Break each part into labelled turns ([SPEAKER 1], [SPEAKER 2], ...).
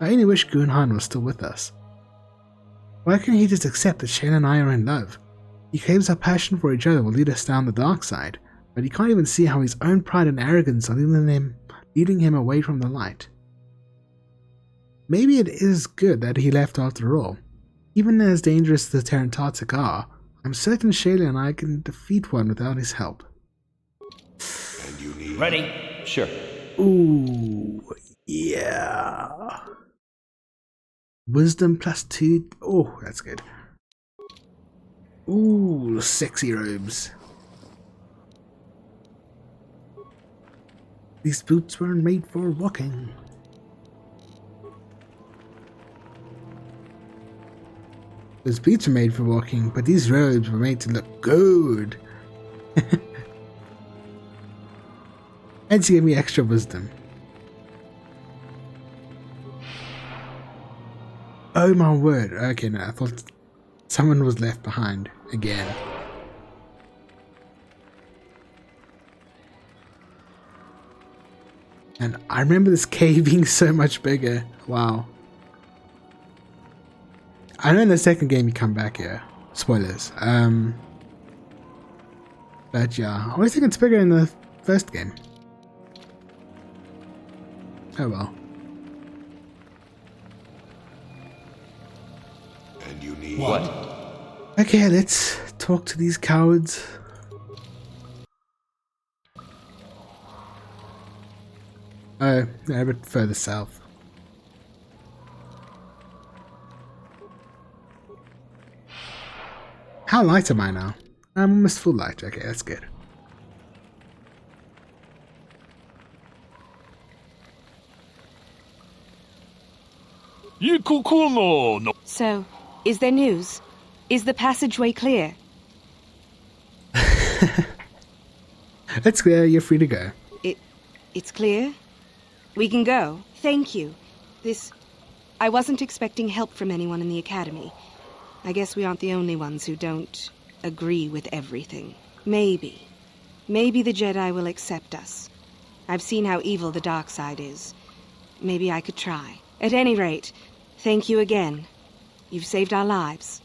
[SPEAKER 1] I only wish Gunhan was still with us. Why can't he just accept that Shane and I are in love? He claims our passion for each other will lead us down the dark side, but he can't even see how his own pride and arrogance are leading him away from the light. Maybe it is good that he left after all. Even as dangerous as the Tarantatic are, I'm certain Shayla and I can defeat one without his help.
[SPEAKER 2] And you need...
[SPEAKER 3] Ready? Sure.
[SPEAKER 1] Ooh, yeah. Wisdom +2. Oh, that's good. Ooh, sexy robes. These boots weren't made for walking. Those boots are made for walking, but these robes were made to look good. And to give me extra wisdom. Oh my word. Okay, no, I thought someone was left behind again. And I remember this cave being so much bigger. Wow. I know in the second game you come back here. Spoilers. But yeah, I always think it's bigger in the first game. Oh well.
[SPEAKER 2] And you need...
[SPEAKER 3] What?
[SPEAKER 1] Okay, let's talk to these cowards. Oh, they're a bit further south. How light am I now? I'm almost full light. Okay, that's good.
[SPEAKER 4] So, is there news? Is the passageway clear?
[SPEAKER 1] It's clear, you're free to go.
[SPEAKER 4] It's clear? We can go. Thank you. I wasn't expecting help from anyone in the Academy. I guess we aren't the only ones who don't agree with everything. Maybe the Jedi will accept us. I've seen how evil the dark side is. Maybe I could try. At any rate, thank you again. You've saved our lives.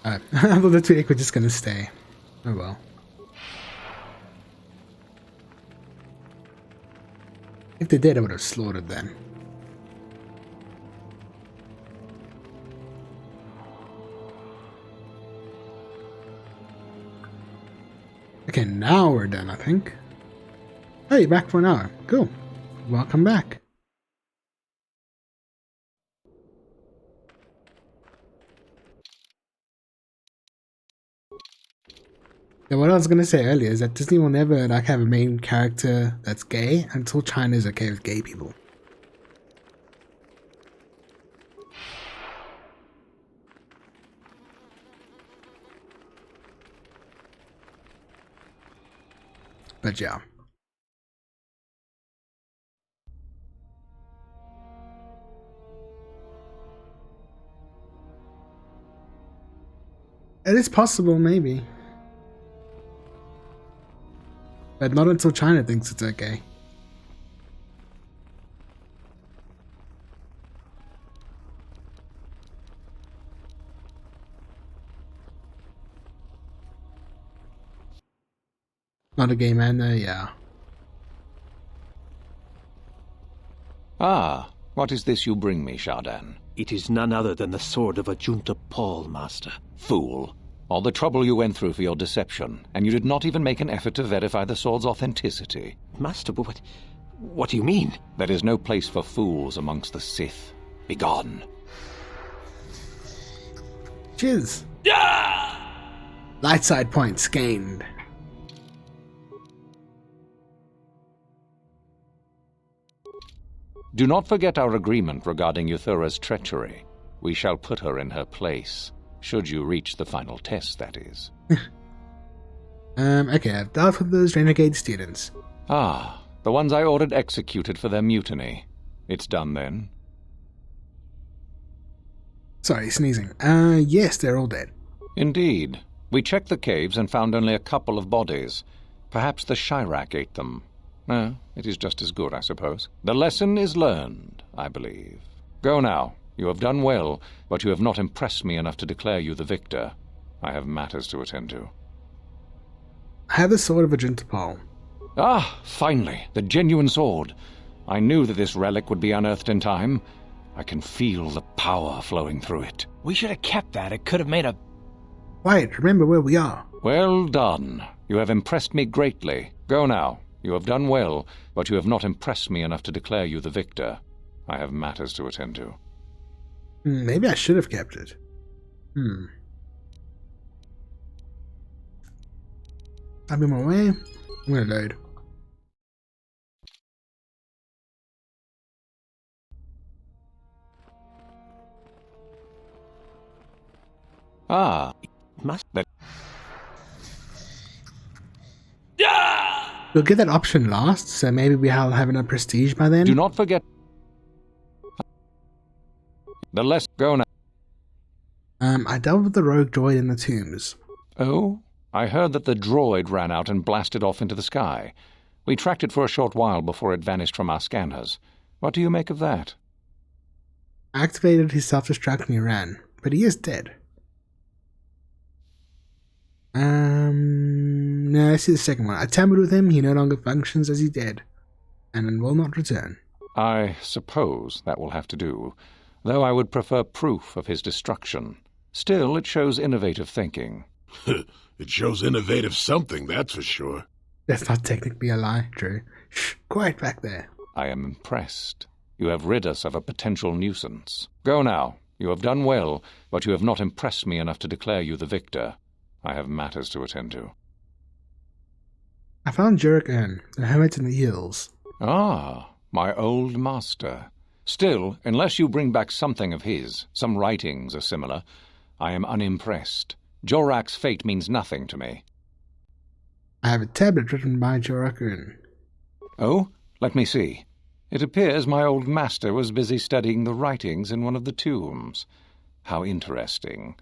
[SPEAKER 1] I thought the Twi'lek were just gonna stay. Oh well. If they did, I would have slaughtered them. Okay, now we're done, I think. Hey, back for an hour. Cool. Welcome back. Yeah, what I was gonna say earlier is that Disney will never like have a main character that's gay until China is okay with gay people. But yeah. It is possible, maybe. But not until China thinks it's okay. Not a gay man, though, yeah.
[SPEAKER 5] Ah, what is this you bring me, Shardan?
[SPEAKER 6] It is none other than the sword of Ajunta Paul, Master.
[SPEAKER 5] Fool. All the trouble you went through for your deception, and you did not even make an effort to verify the sword's authenticity.
[SPEAKER 6] Master, but what do you mean?
[SPEAKER 5] There is no place for fools amongst the Sith. Begone.
[SPEAKER 1] Cheers. Light side points gained.
[SPEAKER 5] Do not forget our agreement regarding Euthura's treachery. We shall put her in her place. Should you reach the final test, that is.
[SPEAKER 1] Okay, I've dealt with those renegade students.
[SPEAKER 5] Ah, the ones I ordered executed for their mutiny. It's done then?
[SPEAKER 1] Sorry, sneezing. Yes, they're all dead.
[SPEAKER 5] Indeed. We checked the caves and found only a couple of bodies. Perhaps the Chirac ate them. It is just as good, I suppose. The lesson is learned, I believe. Go now. You have done well, but you have not impressed me enough to declare you the victor. I have matters to attend to.
[SPEAKER 1] I have the sword of a Juntapol.
[SPEAKER 5] Ah, finally, the genuine sword. I knew that this relic would be unearthed in time. I can feel the power flowing through it.
[SPEAKER 3] We should have kept that. It could have made a...
[SPEAKER 1] Quiet, remember where we are.
[SPEAKER 5] Well done. You have impressed me greatly. Go now. You have done well, but you have not impressed me enough to declare you the victor. I have matters to attend to.
[SPEAKER 1] Maybe I should have kept it. I'll be on my way. I'm gonna load.
[SPEAKER 5] Ah,
[SPEAKER 6] Must
[SPEAKER 1] We'll get that option last, so maybe we'll have enough prestige by then.
[SPEAKER 5] do not forget. The less go now.
[SPEAKER 1] I dealt with the rogue droid in the tombs.
[SPEAKER 5] Oh? I heard that the droid ran out and blasted off into the sky. We tracked it for a short while before it vanished from our scanners. What do you make of that?
[SPEAKER 1] I activated his self-destruct and he ran, but he is dead. No, I see the second one. I tampered with him, he no longer functions as he did, and will not return.
[SPEAKER 5] I suppose that will have to do, though I would prefer proof of his destruction. Still, it shows innovative thinking.
[SPEAKER 2] It shows innovative something, that's for sure.
[SPEAKER 1] That's not technically a lie, Drew. Shh, quiet back there.
[SPEAKER 5] I am impressed. You have rid us of a potential nuisance. Go now. You have done well, but you have not impressed me enough to declare you the victor. I have matters to attend to.
[SPEAKER 1] I found Jurek Ern, the hermit in the hills.
[SPEAKER 5] Ah, my old master. Still, unless you bring back something of his, some writings or similar, I am unimpressed. Jorak's fate means nothing to me.
[SPEAKER 1] I have a tablet written by Jurek Ern.
[SPEAKER 5] Oh, let me see. It appears my old master was busy studying the writings in one of the tombs. How interesting.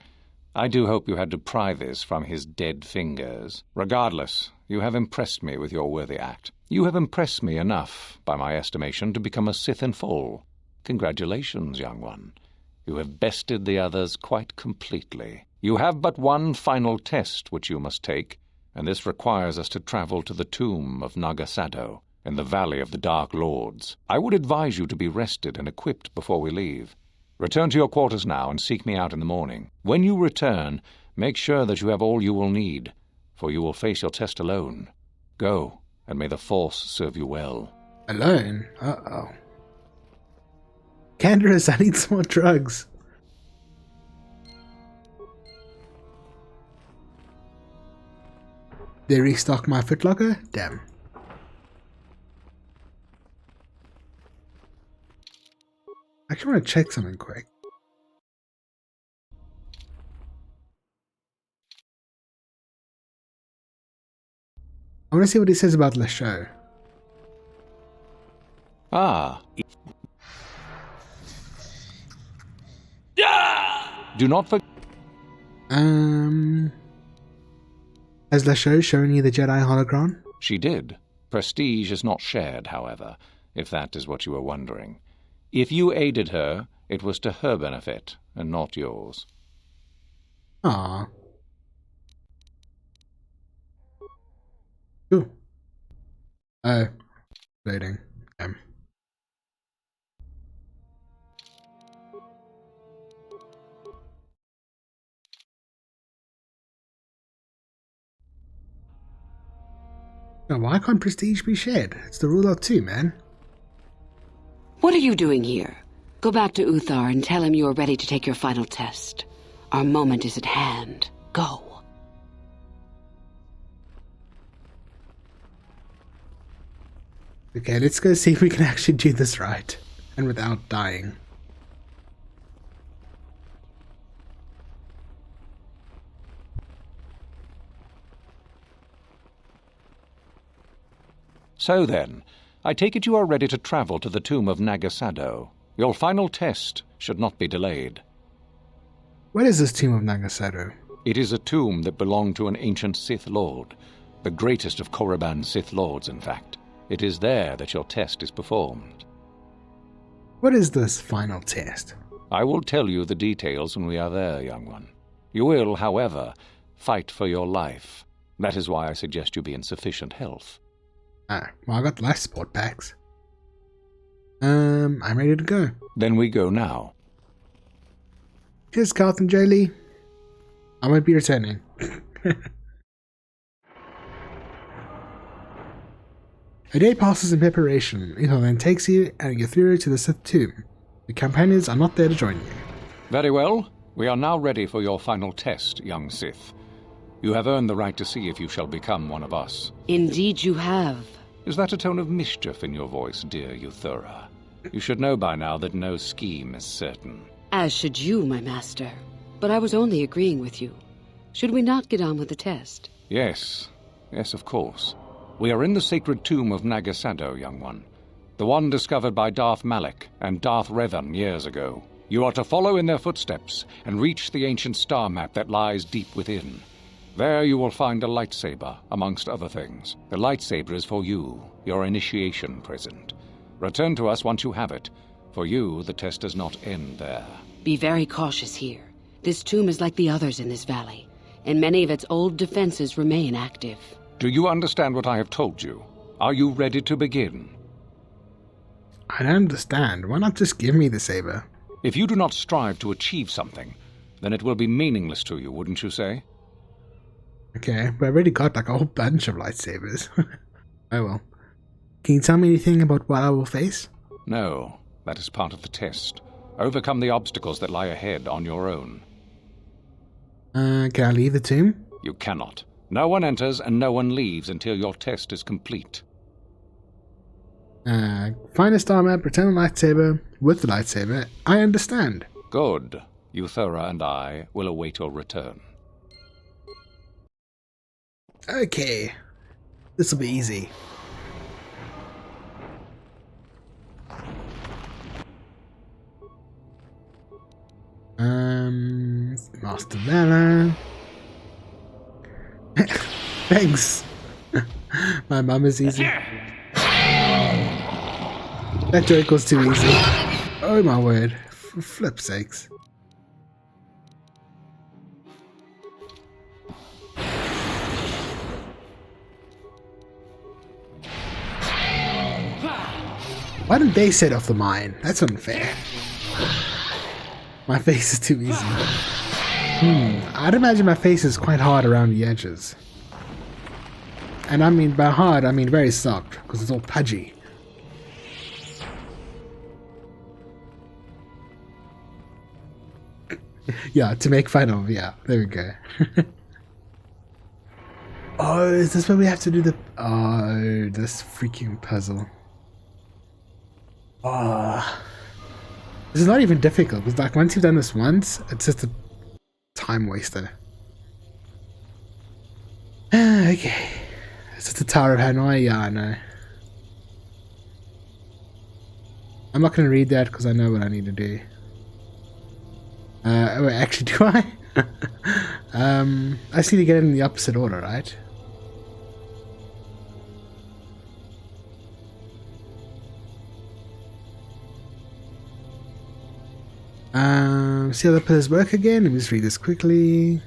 [SPEAKER 5] I do hope you had to pry this from his dead fingers. Regardless, you have impressed me with your worthy act. You have impressed me enough, by my estimation, to become a Sith in full. Congratulations, young one. You have bested the others quite completely. You have but one final test which you must take, and this requires us to travel to the tomb of Nagasado, in the Valley of the Dark Lords. I would advise you to be rested and equipped before we leave. Return to your quarters now and seek me out in the morning. When you return, make sure that you have all you will need, for you will face your test alone. Go, and may the Force serve you well.
[SPEAKER 1] Alone? Uh-oh. Canderous, I need some more drugs. They restock my footlocker? Damn. I actually want to check something quick. I want to see what he says about Lesho.
[SPEAKER 5] Ah. Do not forget.
[SPEAKER 1] Has Lesho shown you the Jedi holocron?
[SPEAKER 5] She did. Prestige is not shared, however, if that is what you were wondering. If you aided her, it was to her benefit, and not yours.
[SPEAKER 1] Ah. Ooh. Oh. Loading. Now, why can't prestige be shared? It's the rule of two, man.
[SPEAKER 7] What are you doing here? Go back to Uthar and tell him you are ready to take your final test. Our moment is at hand. Go.
[SPEAKER 1] Okay, let's go see if we can actually do this right. And without dying.
[SPEAKER 5] So then, I take it you are ready to travel to the tomb of Nagasado. Your final test should not be delayed.
[SPEAKER 1] What is this tomb of Nagasado?
[SPEAKER 5] It is a tomb that belonged to an ancient Sith Lord, the greatest of Korriban's Sith Lords, in fact. It is there that your test is performed.
[SPEAKER 1] What is this final test?
[SPEAKER 5] I will tell you the details when we are there, young one. You will, however, fight for your life. That is why I suggest you be in sufficient health.
[SPEAKER 1] Ah, well, I got life support packs. I'm ready to go.
[SPEAKER 5] Then we go now.
[SPEAKER 1] Cheers, Carlton Jolie. I won't be returning. A day passes in preparation. Ethan then takes you and you through to the Sith tomb. The companions are not there to join you.
[SPEAKER 5] Very well. We are now ready for your final test, young Sith. You have earned the right to see if you shall become one of us.
[SPEAKER 7] Indeed you have.
[SPEAKER 5] Is that a tone of mischief in your voice, dear Euthura? You should know by now that no scheme is certain.
[SPEAKER 7] As should you, my master. But I was only agreeing with you. Should we not get on with the test?
[SPEAKER 5] Yes. Yes, of course. We are in the sacred tomb of Nagasado, young one. The one discovered by Darth Malak and Darth Revan years ago. You are to follow in their footsteps and reach the ancient star map that lies deep within. There you will find a lightsaber, amongst other things. The lightsaber is for you, your initiation present. Return to us once you have it. For you, the test does not end there.
[SPEAKER 7] Be very cautious here. This tomb is like the others in this valley, and many of its old defenses remain active.
[SPEAKER 5] Do you understand what I have told you? Are you ready to begin?
[SPEAKER 1] I don't understand. Why not just give me the saber?
[SPEAKER 5] If you do not strive to achieve something, then it will be meaningless to you, wouldn't you say?
[SPEAKER 1] Okay, but I already got like a whole bunch of lightsabers. Oh well. Can you tell me anything about what I will face?
[SPEAKER 5] No, that is part of the test. Overcome the obstacles that lie ahead on your own.
[SPEAKER 1] Can I leave the tomb?
[SPEAKER 5] You cannot. No one enters and no one leaves until your test is complete.
[SPEAKER 1] Find a star map, return the lightsaber with the lightsaber. I understand.
[SPEAKER 5] Good. Euthura and I will await your return.
[SPEAKER 1] Okay. This'll be easy. Master Valor. Thanks. My mum is easy. That joke was too easy. Oh my word. For flip's sakes. Why didn't they set off the mine? That's unfair. My face is too easy. I'd imagine my face is quite hard around the edges. And I mean by hard, I mean very soft, because it's all pudgy. Yeah, to make fun of, yeah, there we go. Oh, is this where we have to do the... Oh, this freaking puzzle. Oh. This is not even difficult, because like once you've done this once, it's just a time waster. Okay. It's just the Tower of Hanoi, yeah, I know. I'm not going to read that because I know what I need to do. Wait, actually, do I? I just need to get it in the opposite order, right? See how the pillars work again? Let me just read this quickly.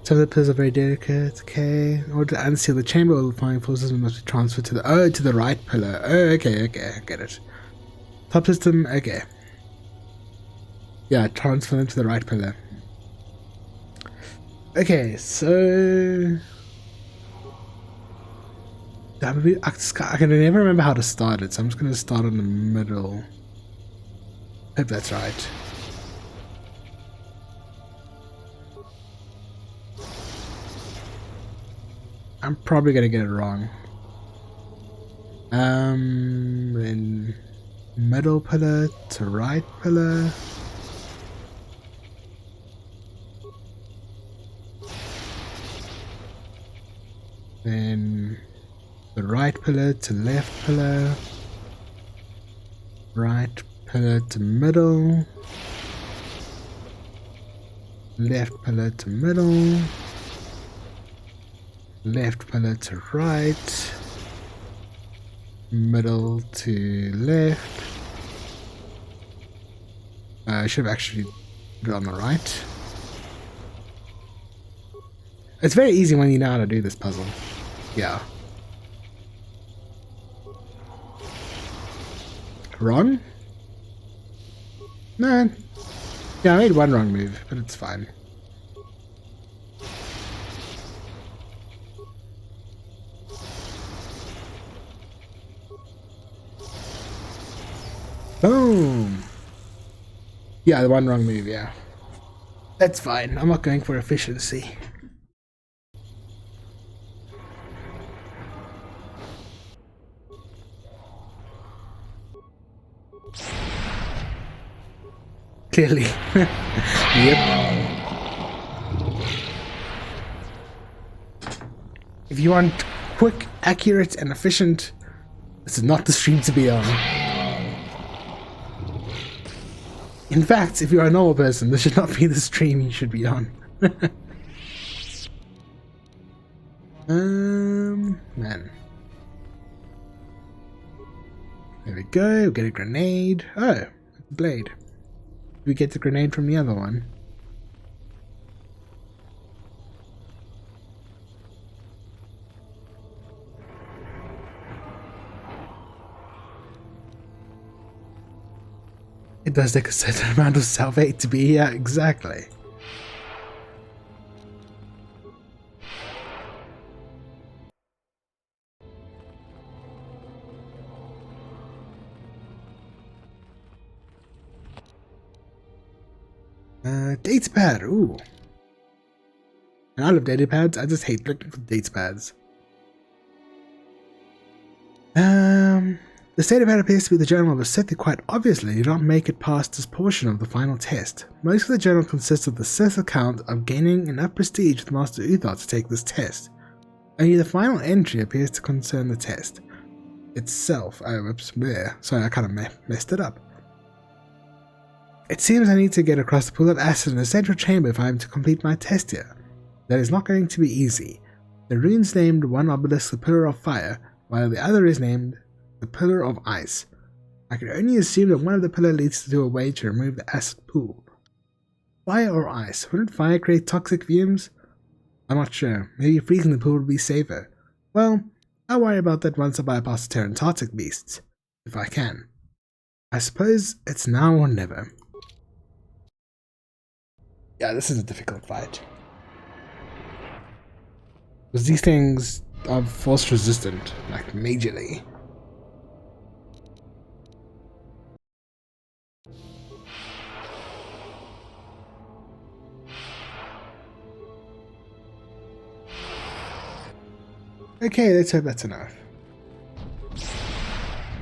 [SPEAKER 1] Some of the pillars are very delicate. Okay. In order to unseal the chamber, all the flying forces must be transferred to the right pillar. Oh, okay, I get it. Top system, okay. Yeah, transfer them to the right pillar. Okay, so... I can never remember how to start it, so I'm just going to start in the middle. Hope that's right. I'm probably going to get it wrong. Then middle pillar to right pillar. Then the right pillar to left pillar. Right pillar to middle. Left pillar to middle. Left pillar to right. Middle to left. I should have actually put it on the right. It's very easy when you know how to do this puzzle. Yeah. Wrong? No. Yeah, I made one wrong move, but it's fine. Boom! Yeah, the one wrong move, yeah. That's fine. I'm not going for efficiency. Clearly. Yep. If you want quick, accurate, and efficient, this is not the stream to be on. In fact, if you're a normal person, this should not be the stream you should be on. Man. There we go, get a grenade. Oh, blade. We get the grenade from the other one. It does take a certain amount of salvate to be here, exactly. Datapad, ooh. And I love datapads, I just hate looking for datapads. The datapad appears to be the journal of a Sith who quite obviously did not make it past this portion of the final test. Most of the journal consists of the Sith account of gaining enough prestige with Master Uthar to take this test. Only the final entry appears to concern the test itself. Oh, whoops, there. Sorry, I kind of messed it up. It seems I need to get across the pool of acid in the central chamber if I am to complete my test here. That is not going to be easy. The runes named one obelisk the Pillar of Fire, while the other is named the Pillar of Ice. I can only assume that one of the pillar leads to a way to remove the acid pool. Fire or ice? Wouldn't fire create toxic fumes? I'm not sure. Maybe freezing the pool would be safer. Well, I'll worry about that once I bypass the Terrantarctic beasts. If I can. I suppose it's now or never. Yeah, this is a difficult fight. Because these things are force resistant, like majorly. Okay, let's hope that's enough.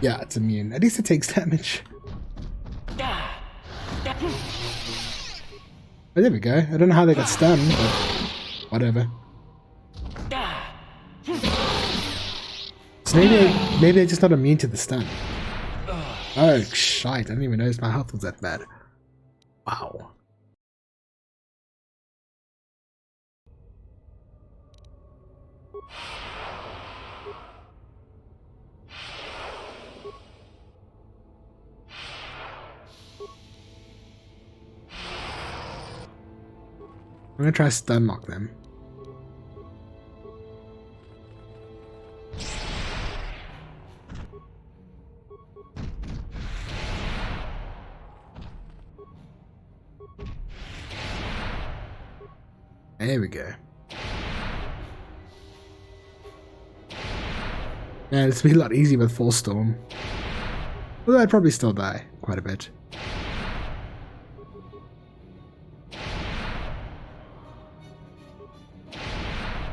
[SPEAKER 1] Yeah, it's immune. At least it takes damage. Oh, there we go. I don't know how they got stunned, but whatever. So maybe they're just not immune to the stun. Oh, shite. I didn't even notice my health was that bad. Wow. I'm gonna try stun lock them. There we go. Yeah, this would be a lot easier with Full Storm. Although I'd probably still die quite a bit.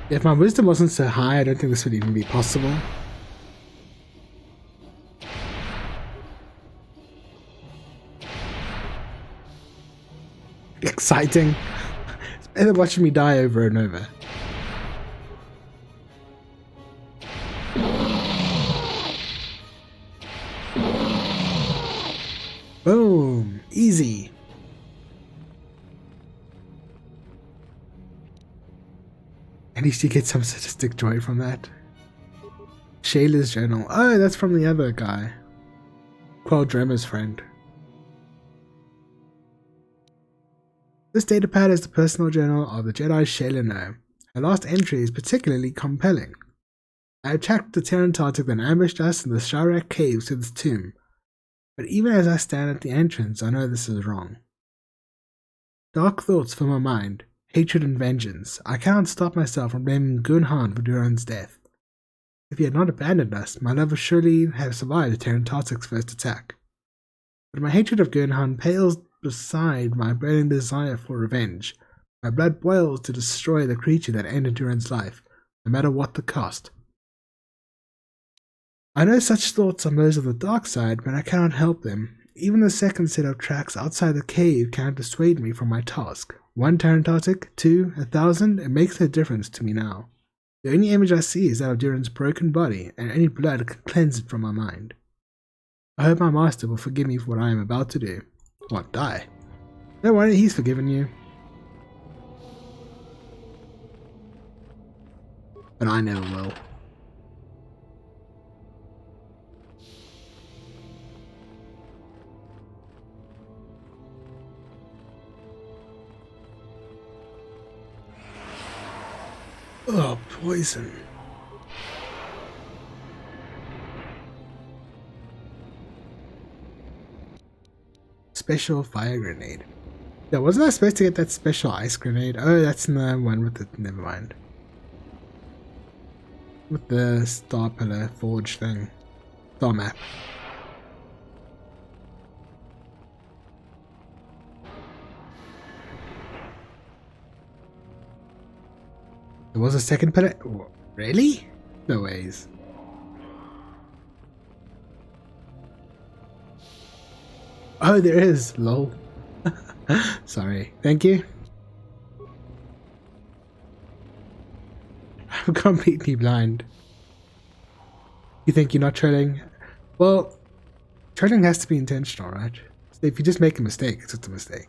[SPEAKER 1] If my wisdom wasn't so high, I don't think this would even be possible. Exciting. It's better watching me die over and over. Boom. Easy. At least you get some sadistic joy from that. Shayla's journal. Oh, that's from the other guy. Quell Dremmer's friend. This datapad is the personal journal of the Jedi Shayla No. Her last entry is particularly compelling. I attacked the Terran Tartic that ambushed us in the Sharak caves to this tomb. But even as I stand at the entrance, I know this is wrong. Dark thoughts fill my mind, hatred and vengeance. I cannot stop myself from blaming Gunhan for Duran's death. If he had not abandoned us, my love would surely have survived the Terran Tartic's first attack. But my hatred of Gunhan pales beside my burning desire for revenge. My blood boils to destroy the creature that ended Duran's life, no matter what the cost. I know such thoughts are those of the dark side, but I cannot help them. Even the second set of tracks outside the cave cannot dissuade me from my task. 1 Terran Tartic, 2, 1,000, it makes no difference to me now. The only image I see is that of Duran's broken body, and any blood can cleanse it from my mind. I hope my master will forgive me for what I am about to do. What, die? Don't worry, he's forgiven you. But I never will. Oh, poison. Special fire grenade. Yeah, wasn't I supposed to get that special ice grenade? Oh, that's the one with the... never mind. With the star pillar forge thing. Star map. There was a second pillar? Really? No ways. Oh, there is. Lol. Sorry. Thank you. I'm completely blind. You think you're not trolling? Well, trolling has to be intentional, right? So if you just make a mistake, it's just a mistake.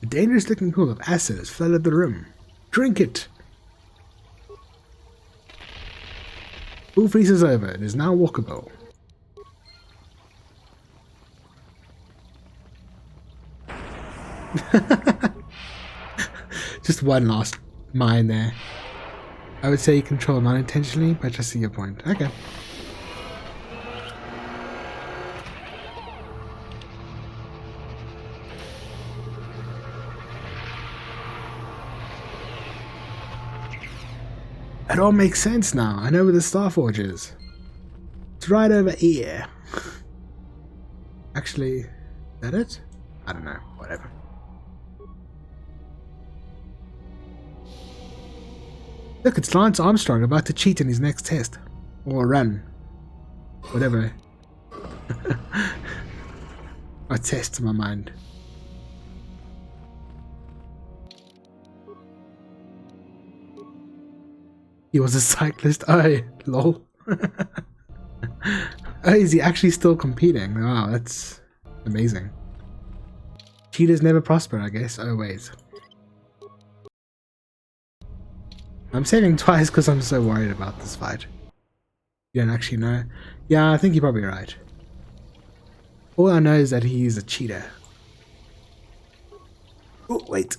[SPEAKER 1] A dangerous looking pool of acid has flooded the room. Drink it! Pool freeze is over. It is now walkable. Just one last mine there. I would say you control non-intentionally, but I see your point. Okay. It all makes sense now. I know where the Starforge is. It's right over here. Actually, is that it? I don't know. Whatever. Look, it's Lance Armstrong about to cheat in his next test. Or run. Whatever. A test in my mind. He was a cyclist. Oh, lol. Oh, is he actually still competing? Wow, that's amazing. Cheaters never prosper, I guess. Oh, wait. I'm saving twice because I'm so worried about this fight. You don't actually know? Yeah, I think you're probably right. All I know is that he's a cheater. Oh, wait.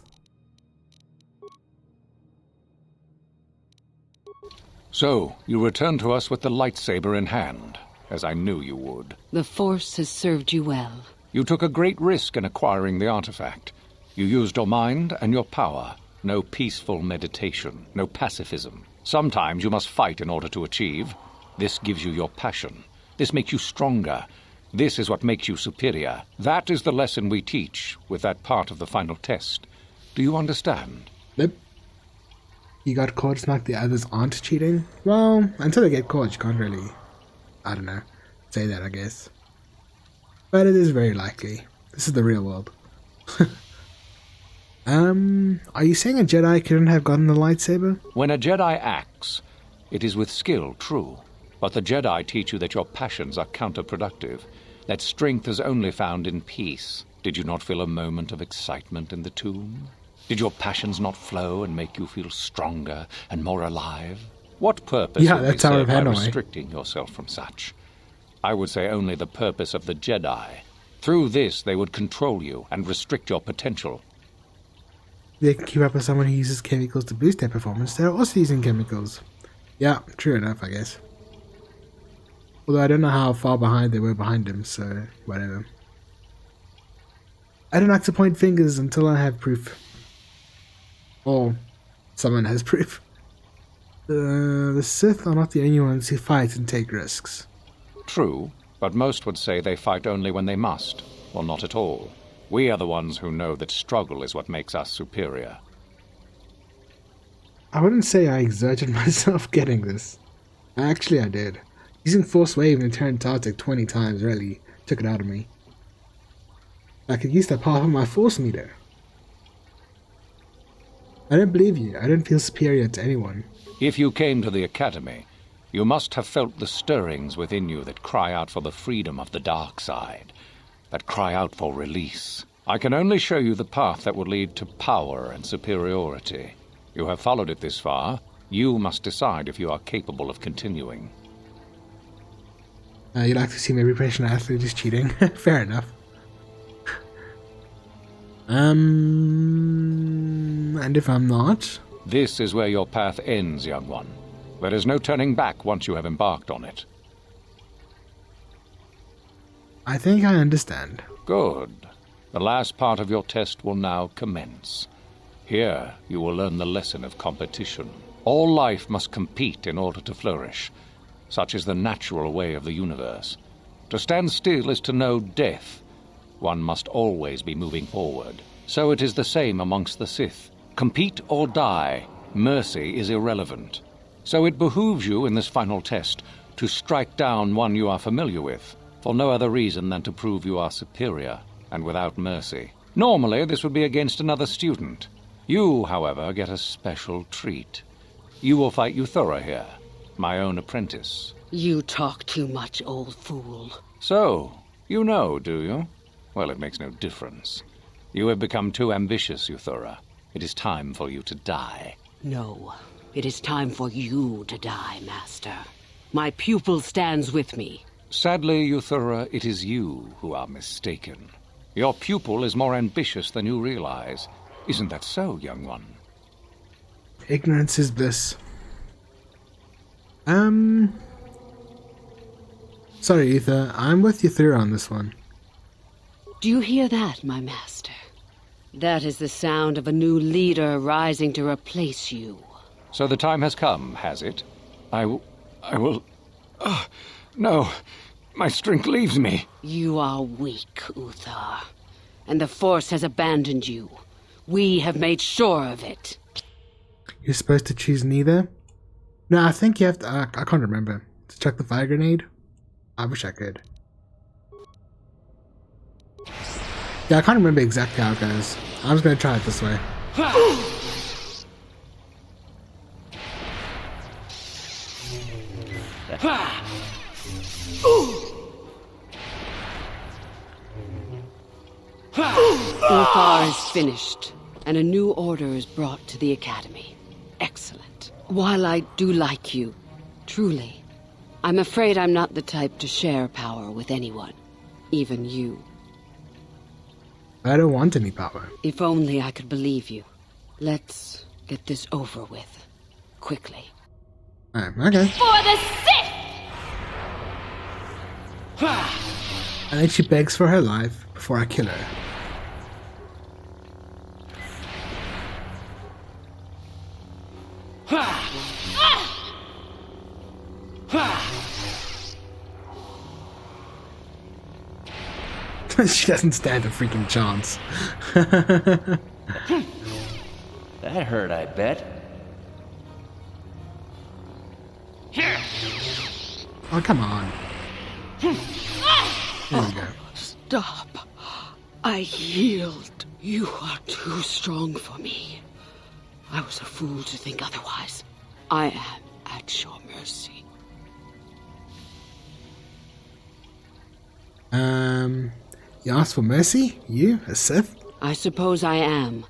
[SPEAKER 5] So, you return to us with the lightsaber in hand, as I knew you would.
[SPEAKER 7] The Force has served you well.
[SPEAKER 5] You took a great risk in acquiring the artifact. You used your mind and your power. No peaceful meditation, no pacifism. Sometimes you must fight in order to achieve. This gives you your passion. This makes you stronger. This is what makes you superior. That is the lesson we teach with that part of the final test. Do you understand?
[SPEAKER 1] Nope. You got caught, it's not the others aren't cheating? Well, until they get caught, you can't really, I don't know, say that, I guess. But it is very likely. This is the real world. Are you saying a Jedi couldn't have gotten the lightsaber?
[SPEAKER 5] When a Jedi acts, it is with skill, true. But the Jedi teach you that your passions are counterproductive, that strength is only found in peace. Did you not feel a moment of excitement in the tomb? Did your passions not flow and make you feel stronger and more alive? What purpose
[SPEAKER 1] Yeah,
[SPEAKER 5] would be
[SPEAKER 1] that's Tower of
[SPEAKER 5] served by
[SPEAKER 1] Hanoi.
[SPEAKER 5] restricting yourself from such? I would say only the purpose of the Jedi. Through this, they would control you and restrict your potential.
[SPEAKER 1] They can keep up with someone who uses chemicals to boost their performance. They're also using chemicals. Yeah, true enough, I guess. Although I don't know how far behind they were behind him, so whatever. I don't like to point fingers until I have proof. Or someone has proof. The Sith are not the only ones who fight and take risks.
[SPEAKER 5] True, but most would say they fight only when they must, or not at all. We are the ones who know that struggle is what makes us superior.
[SPEAKER 1] I wouldn't say I exerted myself getting this. Actually, I did. Using Force Wave and turn Tartic 20 times really took it out of me. I could use that half of my Force meter. I don't believe you. I don't feel superior to anyone.
[SPEAKER 5] If you came to the Academy, you must have felt the stirrings within you that cry out for the freedom of the dark side, that cry out for release. I can only show you the path that will lead to power and superiority. You have followed it this far. You must decide if you are capable of continuing.
[SPEAKER 1] You like to see my professional athlete is cheating? Fair enough. And if I'm not?
[SPEAKER 5] This is where your path ends, young one. There is no turning back once you have embarked on it.
[SPEAKER 1] I think I understand.
[SPEAKER 5] Good. The last part of your test will now commence. Here, you will learn the lesson of competition. All life must compete in order to flourish. Such is the natural way of the universe. To stand still is to know death. One must always be moving forward. So it is the same amongst the Sith. Compete or die. Mercy is irrelevant. So it behooves you in this final test to strike down one you are familiar with, for no other reason than to prove you are superior and without mercy. Normally, this would be against another student. You, however, get a special treat. You will fight Euthura here, my own apprentice.
[SPEAKER 7] You talk too much, old fool.
[SPEAKER 5] So, you know, do you? Well, it makes no difference. You have become too ambitious, Euthura. It is time for you to die.
[SPEAKER 7] No, it is time for you to die, Master. My pupil stands with me.
[SPEAKER 5] Sadly, Euthura, it is you who are mistaken. Your pupil is more ambitious than you realize. Isn't that so, young one?
[SPEAKER 1] Ignorance is bliss. Sorry, Ether. I'm with Euthura on this one.
[SPEAKER 7] Do you hear that, my master? That is the sound of a new leader rising to replace you.
[SPEAKER 5] So the time has come, has it? I will... No. My strength leaves me.
[SPEAKER 7] You are weak, Uthar. And the Force has abandoned you. We have made sure of it.
[SPEAKER 1] You're supposed to choose neither? No, I think you have to... I can't remember. To chuck the fire grenade? I wish I could. Yeah, I can't remember exactly how it goes. I was going to try it this way.
[SPEAKER 7] Uthar is finished, and a new order is brought to the Academy. Excellent. While I do like you, truly, I'm afraid I'm not the type to share power with anyone, even you.
[SPEAKER 1] I don't want any power.
[SPEAKER 7] If only I could believe you. Let's get this over with. Quickly.
[SPEAKER 1] Okay.
[SPEAKER 8] For the Sith!
[SPEAKER 1] And then she begs for her life before I kill her. She doesn't stand a freaking chance.
[SPEAKER 6] That hurt, I bet.
[SPEAKER 1] Oh, come on. There we go.
[SPEAKER 7] Stop. I yield. You are too strong for me. I was a fool to think otherwise. I am at your mercy.
[SPEAKER 1] You asked for mercy? You, a Sith?
[SPEAKER 7] I suppose I am.